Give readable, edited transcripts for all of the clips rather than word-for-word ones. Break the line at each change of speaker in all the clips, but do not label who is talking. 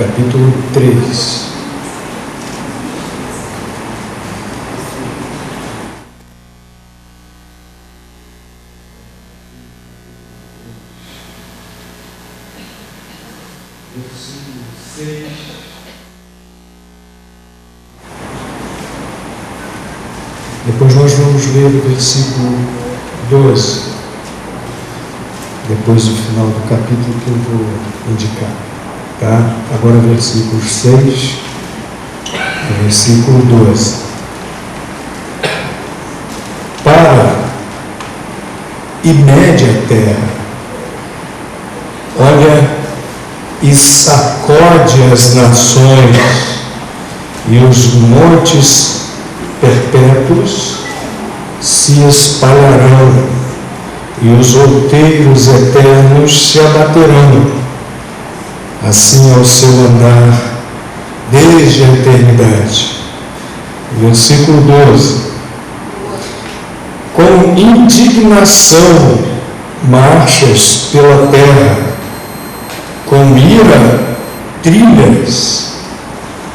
capítulo 3. Depois nós vamos ler o versículo 12, depois do final do capítulo que eu vou indicar, tá? Agora versículos 6 e versículo 12. Para e mede a terra, olha e sacode as nações, e os montes perpétuos se espalharão, e os outeiros eternos se abaterão, assim ao seu andar desde a eternidade. Versículo 12. Com indignação marchas pela terra, com ira trilhas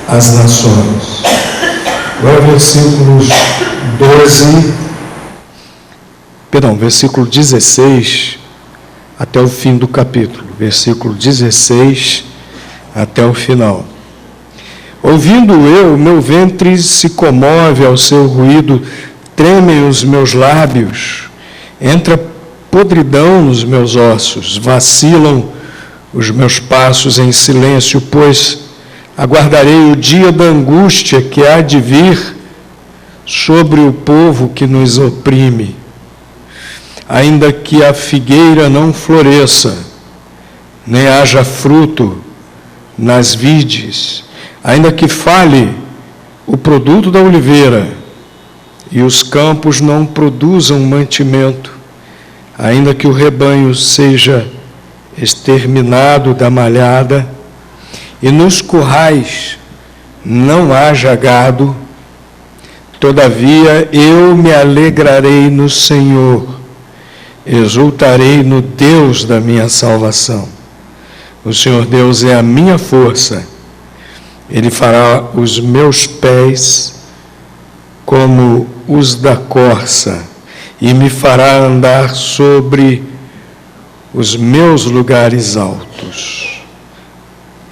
as nações. Agora versículos 16 até o fim do capítulo. Versículo 16 até o final. Ouvindo eu, meu ventre se comove ao seu ruído, tremem os meus lábios, entra podridão nos meus ossos, vacilam os meus passos em silêncio, pois aguardarei o dia da angústia que há de vir sobre o povo que nos oprime. Ainda que a figueira não floresça, nem haja fruto nas vides, ainda que fale o produto da oliveira, e os campos não produzam mantimento, ainda que o rebanho seja exterminado da malhada, e nos currais não haja gado, todavia eu me alegrarei no Senhor, exultarei no Deus da minha salvação. O Senhor Deus é a minha força, Ele fará os meus pés como os da corça, e me fará andar sobre os meus lugares altos.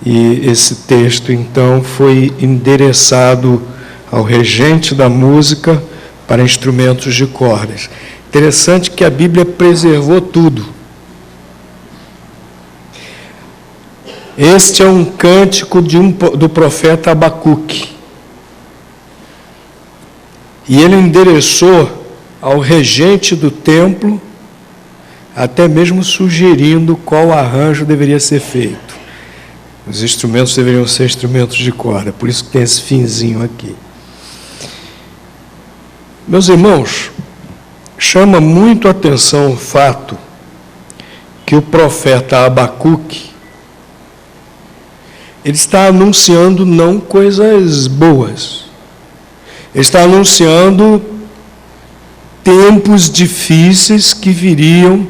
E esse texto, então, foi endereçado ao regente da música para instrumentos de cordas. Interessante que a Bíblia preservou tudo. Este é um cântico do profeta Abacuque. E ele endereçou ao regente do templo, até mesmo sugerindo qual arranjo deveria ser feito. Os instrumentos deveriam ser instrumentos de corda, por isso que tem esse finzinho aqui. Meus irmãos, chama muito a atenção o fato que o profeta Abacuque, ele está anunciando não coisas boas, ele está anunciando tempos difíceis que viriam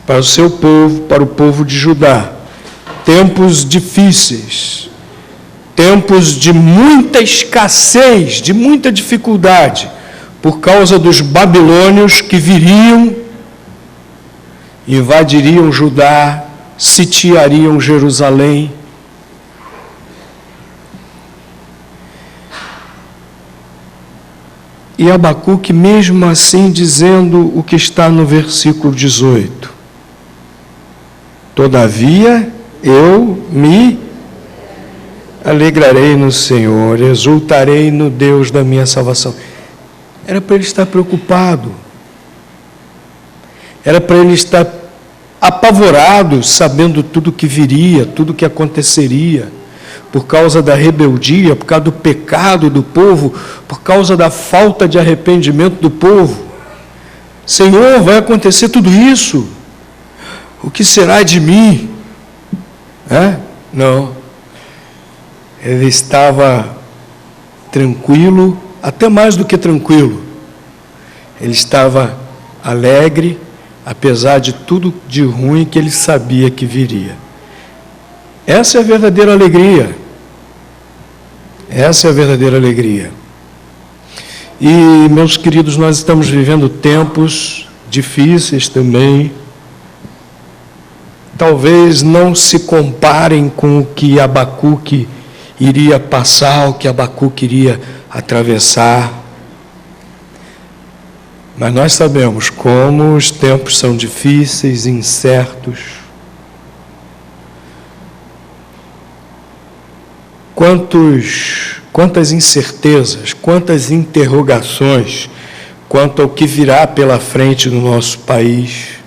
para o seu povo, para o povo de Judá. Tempos difíceis, tempos de muita escassez, de muita dificuldade, por causa dos babilônios que viriam, invadiriam Judá, sitiariam Jerusalém. E Abacuque, mesmo assim, dizendo o que está no versículo 18. Todavia, eu me alegrarei no Senhor, exultarei no Deus da minha salvação. Era para ele estar preocupado. Era para ele estar apavorado, sabendo tudo que viria, tudo que aconteceria, por causa da rebeldia, por causa do pecado do povo, por causa da falta de arrependimento do povo. Senhor, vai acontecer tudo isso? O que será de mim? Não. Ele estava tranquilo, até mais do que tranquilo. Ele estava alegre, apesar de tudo de ruim que ele sabia que viria. Essa é a verdadeira alegria. Essa é a verdadeira alegria. E, meus queridos, nós estamos vivendo tempos difíceis também. Talvez não se comparem com o que Abacuque iria passar, o que Abacuque iria atravessar. Mas nós sabemos como os tempos são difíceis, incertos. Quantas incertezas, quantas interrogações quanto ao que virá pela frente no nosso país.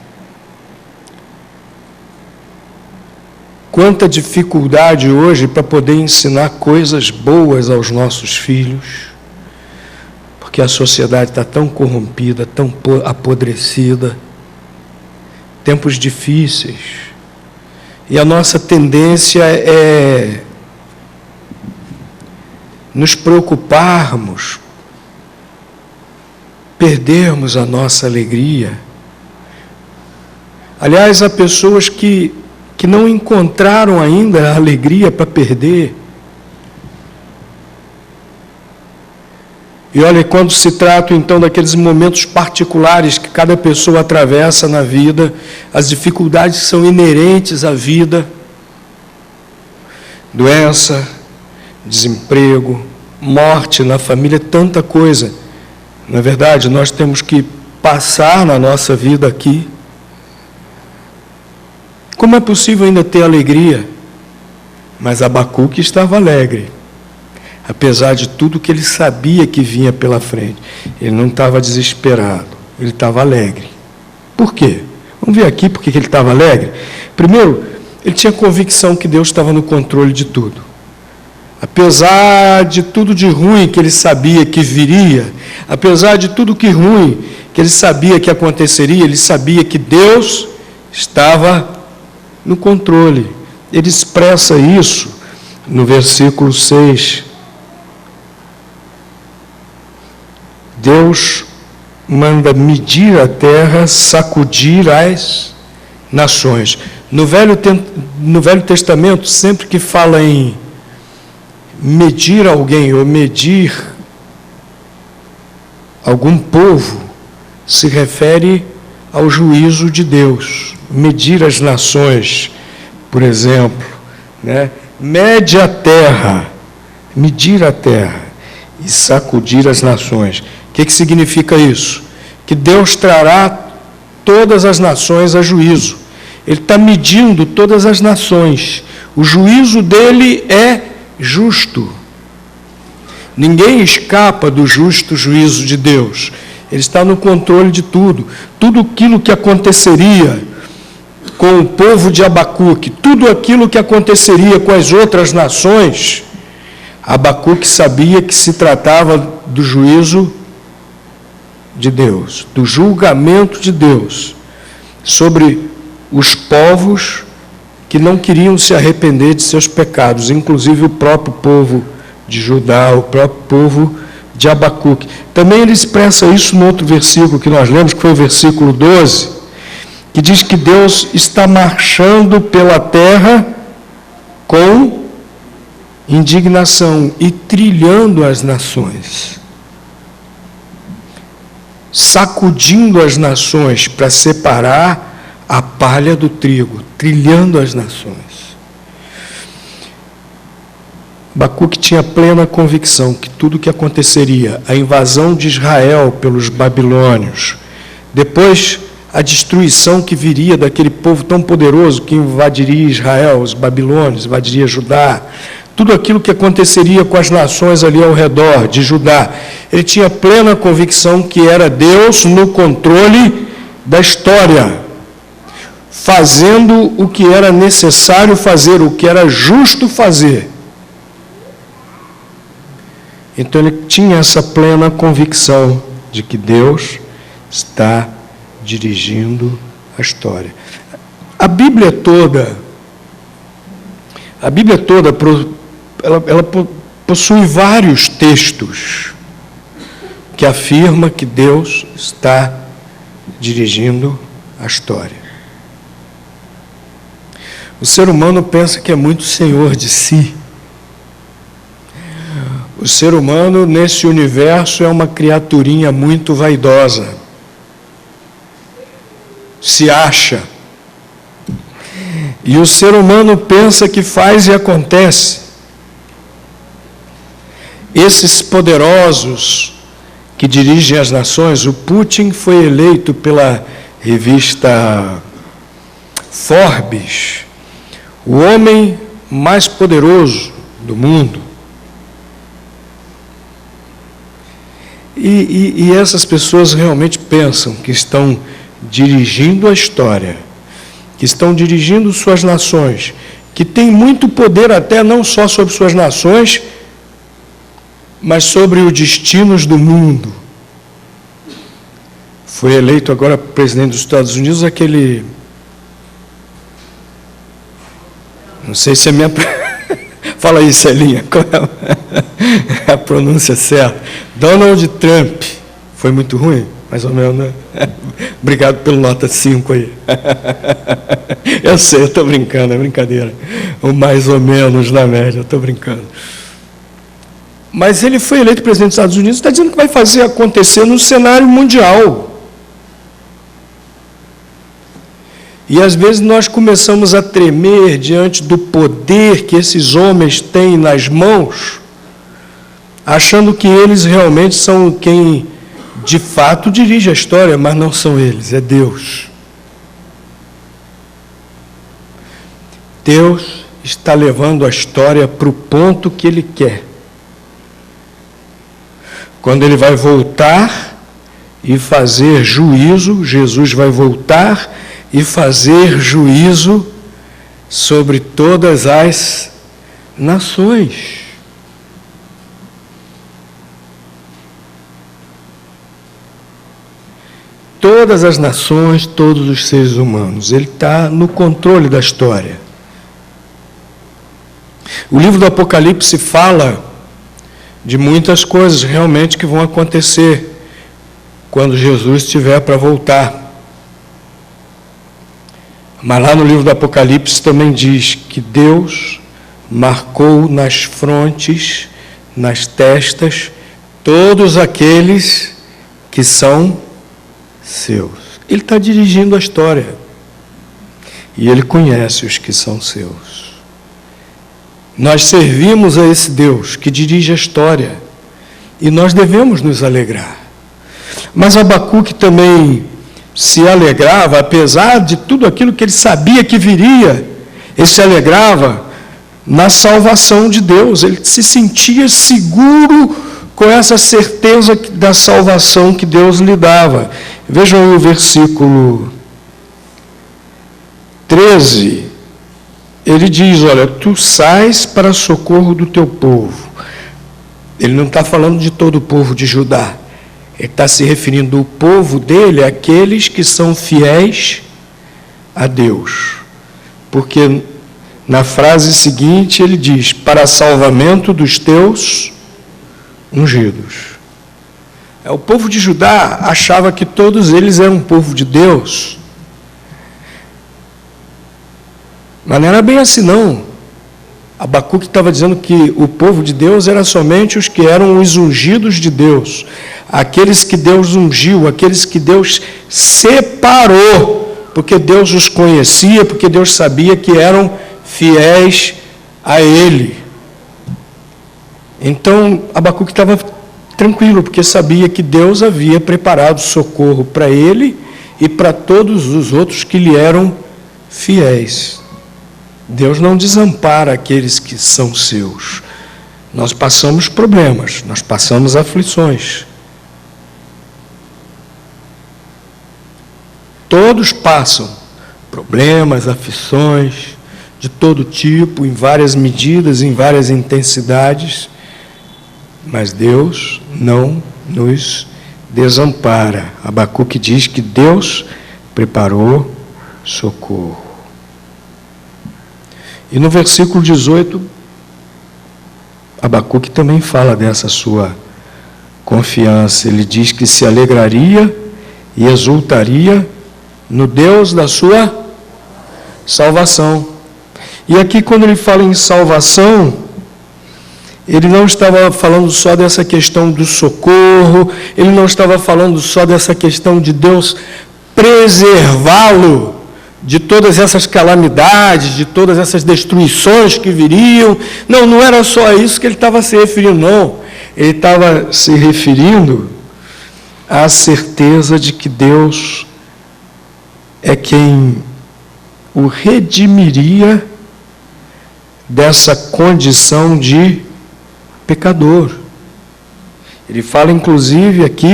Quanta dificuldade hoje para poder ensinar coisas boas aos nossos filhos, porque a sociedade está tão corrompida, tão apodrecida, tempos difíceis, e a nossa tendência é nos preocuparmos, perdermos a nossa alegria. Aliás, há pessoas que não encontraram ainda a alegria para perder. E olha, quando se trata então daqueles momentos particulares que cada pessoa atravessa na vida, as dificuldades que são inerentes à vida, doença, desemprego, morte na família, tanta coisa. Na verdade, nós temos que passar na nossa vida aqui. Como é possível ainda ter alegria? Mas Abacuque estava alegre, apesar de tudo que ele sabia que vinha pela frente. Ele não estava desesperado, ele estava alegre. Por quê? Vamos ver aqui por que ele estava alegre. Primeiro, ele tinha convicção que Deus estava no controle de tudo. Apesar de tudo de ruim que ele sabia que viria, apesar de tudo que ruim que ele sabia que aconteceria, ele sabia que Deus estava no controle. Ele expressa isso no versículo 6. Deus manda medir a terra, sacudir as nações. No Velho Testamento, sempre que fala em medir alguém ou medir algum povo, se refere ao juízo de Deus. Medir as nações, por exemplo, né? Mede a terra, medir a terra e sacudir as nações. O que significa isso? Que Deus trará todas as nações a juízo. Ele está medindo todas as nações. O juízo dele é justo. Ninguém escapa do justo juízo de Deus. Ele está no controle de tudo. Tudo aquilo que aconteceria com o povo de Abacuque, tudo aquilo que aconteceria com as outras nações, Abacuque sabia que se tratava do juízo de Deus, do julgamento de Deus sobre os povos que não queriam se arrepender de seus pecados, inclusive o próprio povo de Judá, o próprio povo de Abacuque. Também ele expressa isso no outro versículo que nós lemos, que foi o versículo 12, que diz que Deus está marchando pela terra com indignação e trilhando as nações, sacudindo as nações para separar a palha do trigo, trilhando as nações. Abacuque tinha plena convicção que tudo o que aconteceria, a invasão de Israel pelos babilônios, depois a destruição que viria daquele povo tão poderoso que invadiria Israel, os babilônios, invadiria Judá, tudo aquilo que aconteceria com as nações ali ao redor de Judá. Ele tinha plena convicção que era Deus no controle da história, fazendo o que era necessário fazer, o que era justo fazer. Então ele tinha essa plena convicção de que Deus está dirigindo a história. A Bíblia toda, ela possui vários textos que afirmam que Deus está dirigindo a história. O ser humano pensa que é muito senhor de si. O ser humano, nesse universo, é uma criaturinha muito vaidosa. Se acha. E o ser humano pensa que faz e acontece. Esses poderosos que dirigem as nações, o Putin foi eleito pela revista Forbes, o homem mais poderoso do mundo. E essas pessoas realmente pensam que estão dirigindo a história, que estão dirigindo suas nações, que têm muito poder até não só sobre suas nações, mas sobre os destinos do mundo. Foi eleito agora presidente dos Estados Unidos aquele... Não sei se é minha... Fala aí, Celinha, qual é a pronúncia certa? Donald Trump. Foi muito ruim? Mais ou menos, né? Obrigado pelo nota 5 aí. Eu sei, eu estou brincando, é brincadeira. O mais ou menos na média, eu estou brincando. Mas ele foi eleito presidente dos Estados Unidos, está dizendo que vai fazer acontecer no cenário mundial. E às vezes nós começamos a tremer diante do poder que esses homens têm nas mãos, achando que eles realmente são quem de fato dirige a história, mas não são eles, é Deus. Deus está levando a história para o ponto que Ele quer. Quando Ele vai voltar e fazer juízo, Jesus vai voltar e fazer juízo sobre todas as nações. Todas as nações, todos os seres humanos. Ele está no controle da história. O livro do Apocalipse fala de muitas coisas realmente que vão acontecer quando Jesus estiver para voltar. Mas lá no livro do Apocalipse também diz que Deus marcou nas frontes, nas testas, todos aqueles que são seus. Ele está dirigindo a história. E Ele conhece os que são seus. Nós servimos a esse Deus que dirige a história. E nós devemos nos alegrar. Mas Abacuque também se alegrava, apesar de tudo aquilo que ele sabia que viria, ele se alegrava na salvação de Deus. Ele se sentia seguro com essa certeza da salvação que Deus lhe dava. Vejam aí o versículo 13. Ele diz, olha, tu sais para socorro do teu povo. Ele não está falando de todo o povo de Judá. Ele está se referindo ao povo dele, àqueles que são fiéis a Deus. Porque na frase seguinte ele diz, para salvamento dos teus ungidos. O povo de Judá achava que todos eles eram um povo de Deus. Mas não era bem assim, não. Abacuque estava dizendo que o povo de Deus era somente os que eram os ungidos de Deus. Aqueles que Deus ungiu, aqueles que Deus separou, porque Deus os conhecia, porque Deus sabia que eram fiéis a Ele. Então, Abacuque estava tranquilo, porque sabia que Deus havia preparado socorro para ele e para todos os outros que lhe eram fiéis. Deus não desampara aqueles que são seus. Nós passamos problemas, nós passamos aflições. Todos passam problemas, aflições de todo tipo, em várias medidas, em várias intensidades, mas Deus não nos desampara. Abacuque diz que Deus preparou socorro. E no versículo 18, Abacuque também fala dessa sua confiança. Ele diz que se alegraria e exultaria no Deus da sua salvação. E aqui, quando ele fala em salvação, ele não estava falando só dessa questão do socorro, ele não estava falando só dessa questão de Deus preservá-lo de todas essas calamidades, de todas essas destruições que viriam. Não, não era só a isso que ele estava se referindo, não. Ele estava se referindo à certeza de que Deus é quem o redimiria dessa condição de pecador. Ele fala, inclusive, aqui,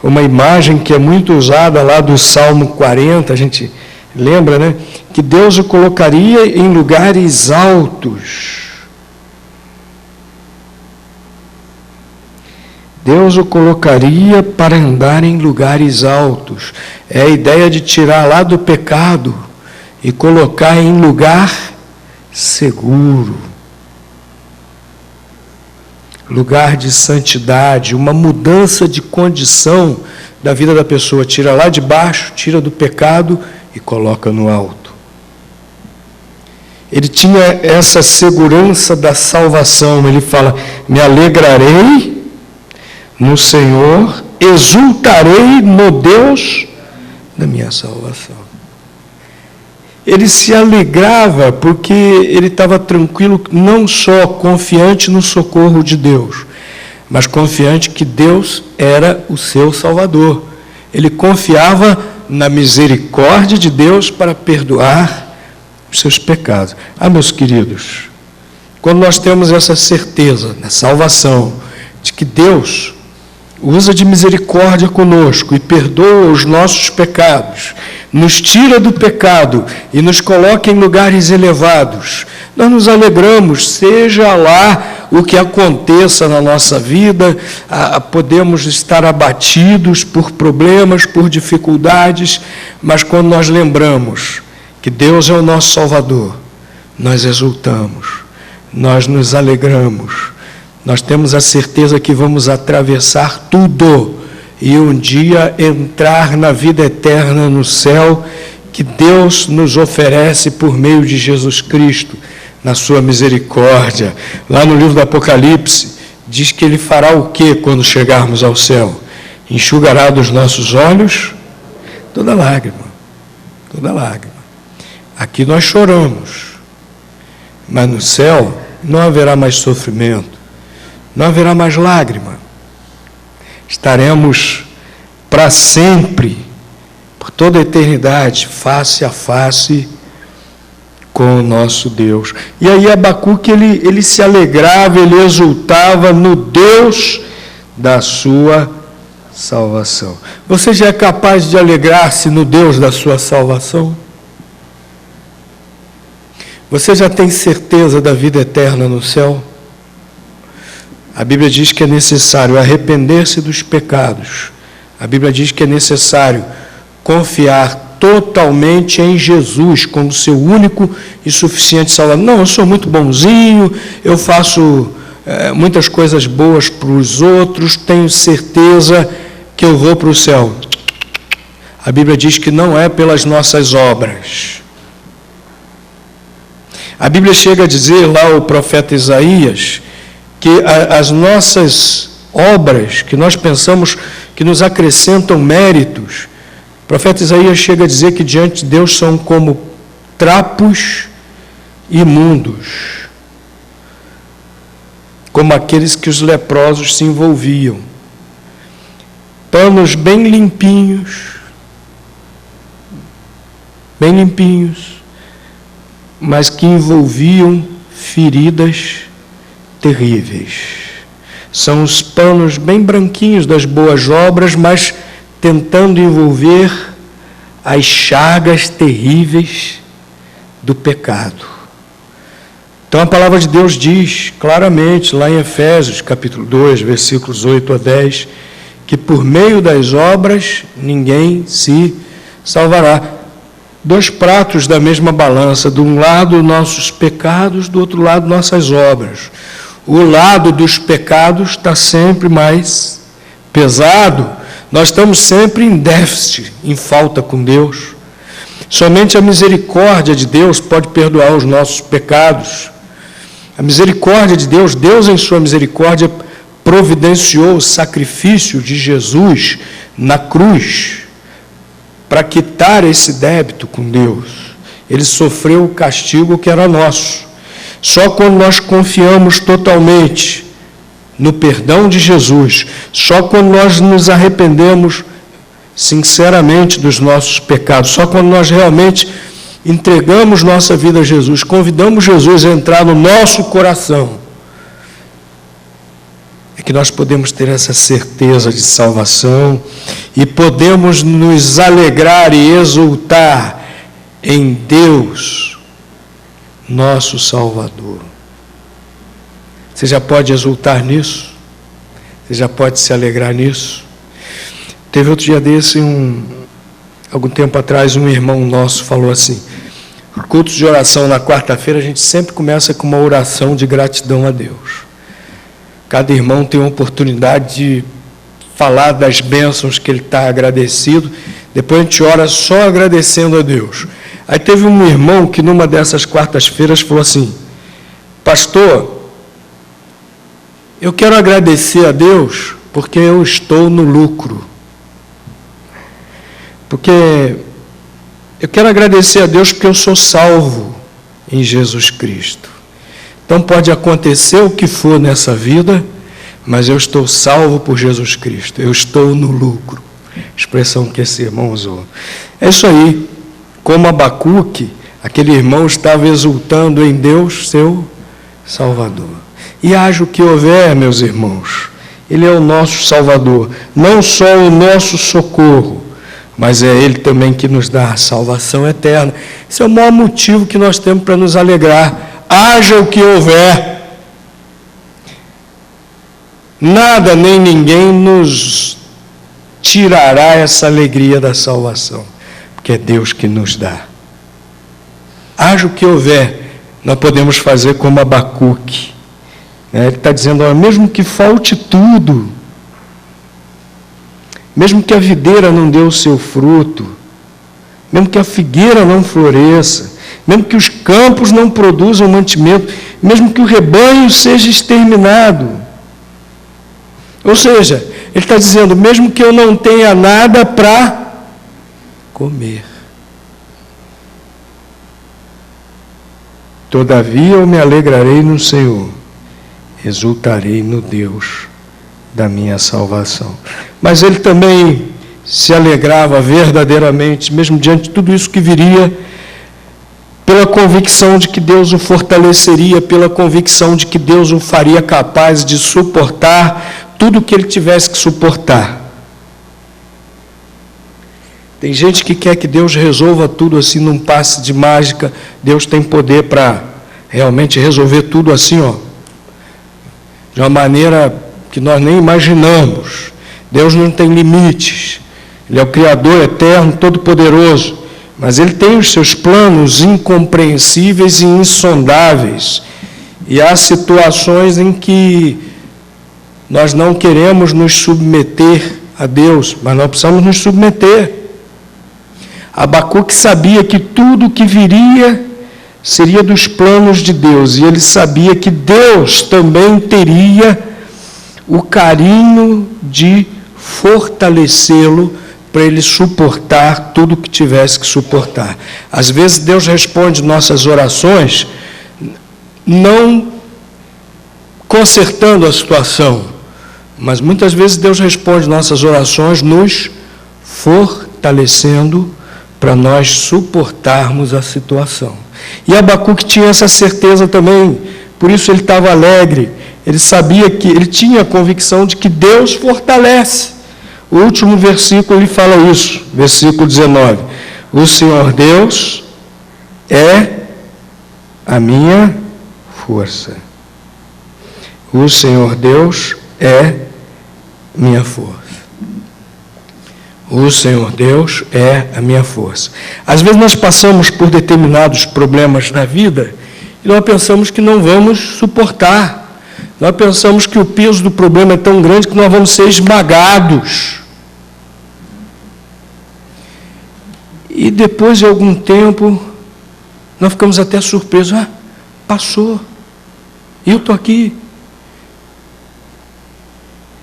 uma imagem que é muito usada lá do Salmo 40, a gente lembra, que Deus o colocaria em lugares altos. Deus o colocaria para andar em lugares altos. É a ideia de tirar lá do pecado e colocar em lugar seguro. Lugar de santidade, uma mudança de condição da vida da pessoa. Tira lá de baixo, tira do pecado e coloca no alto. Ele tinha essa segurança da salvação. Ele fala: me alegrarei no Senhor, exultarei no Deus da minha salvação. Ele se alegrava porque ele estava tranquilo, não só confiante no socorro de Deus, mas confiante que Deus era o seu Salvador. Ele confiava na misericórdia de Deus para perdoar os seus pecados. Meus queridos, quando nós temos essa certeza da salvação, de que Deus usa de misericórdia conosco e perdoa os nossos pecados, nos tira do pecado e nos coloca em lugares elevados, nós nos alegramos, seja lá o que aconteça na nossa vida. Podemos estar abatidos por problemas, por dificuldades, mas quando nós lembramos que Deus é o nosso Salvador, nós exultamos, nós nos alegramos. Nós temos a certeza que vamos atravessar tudo e um dia entrar na vida eterna no céu, que Deus nos oferece por meio de Jesus Cristo, na sua misericórdia. Lá no livro do Apocalipse, diz que Ele fará o quê quando chegarmos ao céu? Enxugará dos nossos olhos toda lágrima, toda lágrima. Aqui nós choramos, mas no céu não haverá mais sofrimento, não haverá mais lágrima. Estaremos para sempre, por toda a eternidade, face a face com o nosso Deus. E aí Abacuque, ele se alegrava, ele exultava no Deus da sua salvação. Você já é capaz de alegrar-se no Deus da sua salvação? Você já tem certeza da vida eterna no céu? A Bíblia diz que é necessário arrepender-se dos pecados. A Bíblia diz que é necessário confiar totalmente em Jesus como seu único e suficiente Salvador. Não, eu sou muito bonzinho, eu faço muitas coisas boas para os outros, tenho certeza que eu vou para o céu. A Bíblia diz que não é pelas nossas obras. A Bíblia chega a dizer lá, o profeta Isaías, que as nossas obras, que nós pensamos que nos acrescentam méritos, o profeta Isaías chega a dizer que diante de Deus são como trapos imundos, como aqueles que os leprosos se envolviam. Panos bem limpinhos, mas que envolviam feridas terríveis. São os panos bem branquinhos das boas obras, mas tentando envolver as chagas terríveis do pecado. Então a palavra de Deus diz claramente, lá em Efésios, capítulo 2, versículos 8 a 10, que por meio das obras ninguém se salvará. Dois pratos da mesma balança, de um lado nossos pecados, do outro lado nossas obras. O lado dos pecados está sempre mais pesado. Nós estamos sempre em déficit, em falta com Deus. Somente a misericórdia de Deus pode perdoar os nossos pecados. A misericórdia de Deus, Deus em sua misericórdia providenciou o sacrifício de Jesus na cruz para quitar esse débito com Deus. Ele sofreu o castigo que era nosso. Só quando nós confiamos totalmente no perdão de Jesus, só quando nós nos arrependemos sinceramente dos nossos pecados, só quando nós realmente entregamos nossa vida a Jesus, convidamos Jesus a entrar no nosso coração, é que nós podemos ter essa certeza de salvação e podemos nos alegrar e exultar em Deus, nosso Salvador. Você já pode exultar nisso? Você já pode se alegrar nisso? Teve outro dia desse, algum tempo atrás, um irmão nosso falou assim: cultos de oração na quarta-feira, a gente sempre começa com uma oração de gratidão a Deus. Cada irmão tem uma oportunidade de falar das bênçãos que ele está agradecido, depois a gente ora só agradecendo a Deus. Aí teve um irmão que numa dessas quartas-feiras falou assim: pastor, eu quero agradecer a Deus porque eu estou no lucro. Porque eu quero agradecer a Deus porque eu sou salvo em Jesus Cristo. Então pode acontecer o que for nessa vida, mas eu estou salvo por Jesus Cristo. Eu estou no lucro. Expressão que esse irmão usou. É isso aí. Como Abacuque, aquele irmão estava exultando em Deus, seu Salvador. E haja o que houver, meus irmãos, Ele é o nosso Salvador, não só o nosso socorro, mas é Ele também que nos dá a salvação eterna. Esse é o maior motivo que nós temos para nos alegrar. Haja o que houver, nada nem ninguém nos tirará essa alegria da salvação, porque é Deus que nos dá. Haja o que houver, nós podemos fazer como Abacuque. Ele está dizendo, olha, mesmo que falte tudo, mesmo que a videira não dê o seu fruto, mesmo que a figueira não floresça, mesmo que os campos não produzam mantimento, mesmo que o rebanho seja exterminado. Ou seja, ele está dizendo, mesmo que eu não tenha nada para comer, todavia eu me alegrarei no Senhor, exultarei no Deus da minha salvação. Mas ele também se alegrava verdadeiramente, mesmo diante de tudo isso que viria, pela convicção de que Deus o fortaleceria, pela convicção de que Deus o faria capaz de suportar tudo o que ele tivesse que suportar. Tem gente que quer que Deus resolva tudo assim num passe de mágica. Deus tem poder para realmente resolver tudo assim, de uma maneira que nós nem imaginamos. Deus não tem limites. Ele é o Criador eterno, todo-poderoso. Mas Ele tem os seus planos incompreensíveis e insondáveis. E há situações em que nós não queremos nos submeter a Deus, mas nós precisamos nos submeter. Abacuque sabia que tudo que viria seria dos planos de Deus, e ele sabia que Deus também teria o carinho de fortalecê-lo para ele suportar tudo que tivesse que suportar. Às vezes Deus responde nossas orações não consertando a situação, mas muitas vezes Deus responde nossas orações nos fortalecendo para nós suportarmos a situação. E Abacuque tinha essa certeza também, por isso ele estava alegre. Ele sabia que, ele tinha a convicção de que Deus fortalece. O último versículo ele fala isso, versículo 19. O Senhor Deus é a minha força. O Senhor Deus é minha força. O Senhor Deus é a minha força. Às vezes nós passamos por determinados problemas na vida e nós pensamos que não vamos suportar. Nós pensamos que o peso do problema é tão grande que nós vamos ser esmagados. E depois de algum tempo, nós ficamos até surpresos. Passou. E eu estou aqui.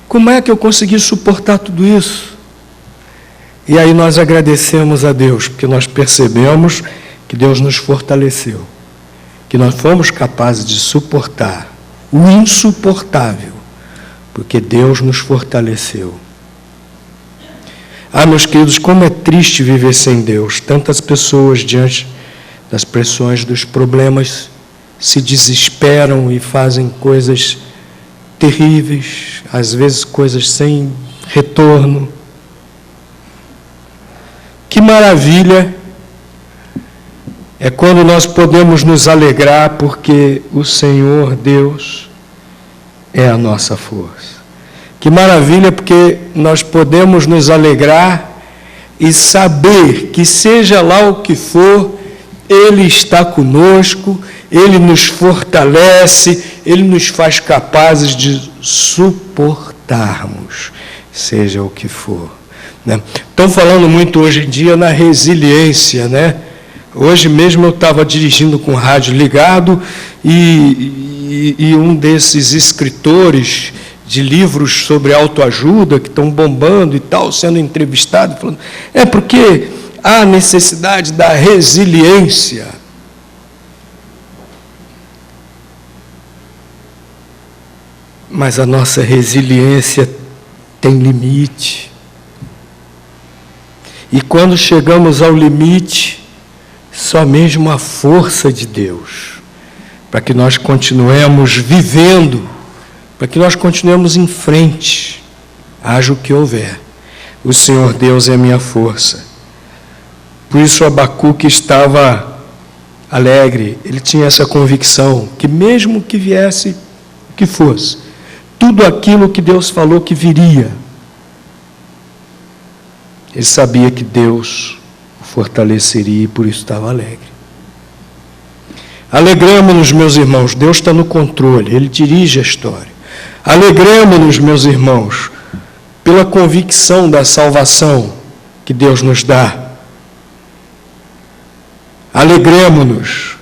Como é que eu consegui suportar tudo isso? E aí nós agradecemos a Deus, porque nós percebemos que Deus nos fortaleceu, que nós fomos capazes de suportar o insuportável, porque Deus nos fortaleceu. Meus queridos, como é triste viver sem Deus. Tantas pessoas, diante das pressões, dos problemas, se desesperam e fazem coisas terríveis, às vezes coisas sem retorno. Que maravilha é quando nós podemos nos alegrar, porque o Senhor Deus é a nossa força. Que maravilha, porque nós podemos nos alegrar e saber que, seja lá o que for, Ele está conosco, Ele nos fortalece, Ele nos faz capazes de suportarmos, seja o que for. Né? Estão falando muito hoje em dia na resiliência, né? Hoje mesmo eu estava dirigindo com o rádio ligado e um desses escritores de livros sobre autoajuda, que estão bombando e tal, sendo entrevistado, falando, porque há necessidade da resiliência. Mas a nossa resiliência tem limite. E quando chegamos ao limite, só mesmo a força de Deus, para que nós continuemos vivendo, para que nós continuemos em frente, haja o que houver. O Senhor Deus é a minha força. Por isso Abacuque estava alegre, ele tinha essa convicção, que mesmo que viesse o que fosse, tudo aquilo que Deus falou que viria, ele sabia que Deus o fortaleceria e por isso estava alegre. Alegramos-nos, meus irmãos, Deus está no controle, Ele dirige a história. Alegramos-nos, meus irmãos, pela convicção da salvação que Deus nos dá. Alegremos-nos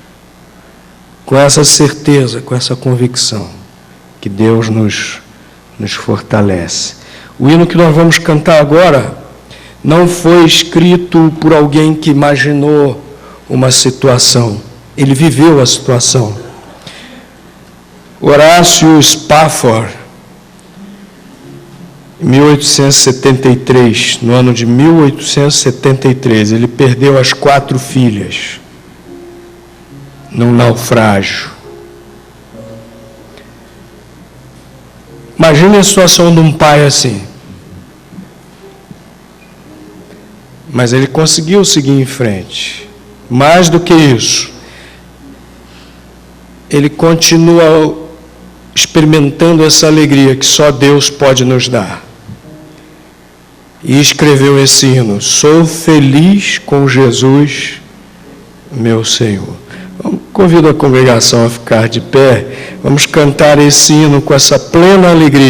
com essa certeza, com essa convicção que Deus nos fortalece. O hino que nós vamos cantar agora não foi escrito por alguém que imaginou uma situação. Ele viveu a situação. Horácio Spafford, em 1873, no ano de 1873, ele perdeu as 4 filhas num naufrágio. Imagine a situação de um pai assim. Mas ele conseguiu seguir em frente. Mais do que isso, ele continua experimentando essa alegria que só Deus pode nos dar. E escreveu esse hino: sou feliz com Jesus, meu Senhor. Convido a congregação a ficar de pé. Vamos cantar esse hino com essa plena alegria.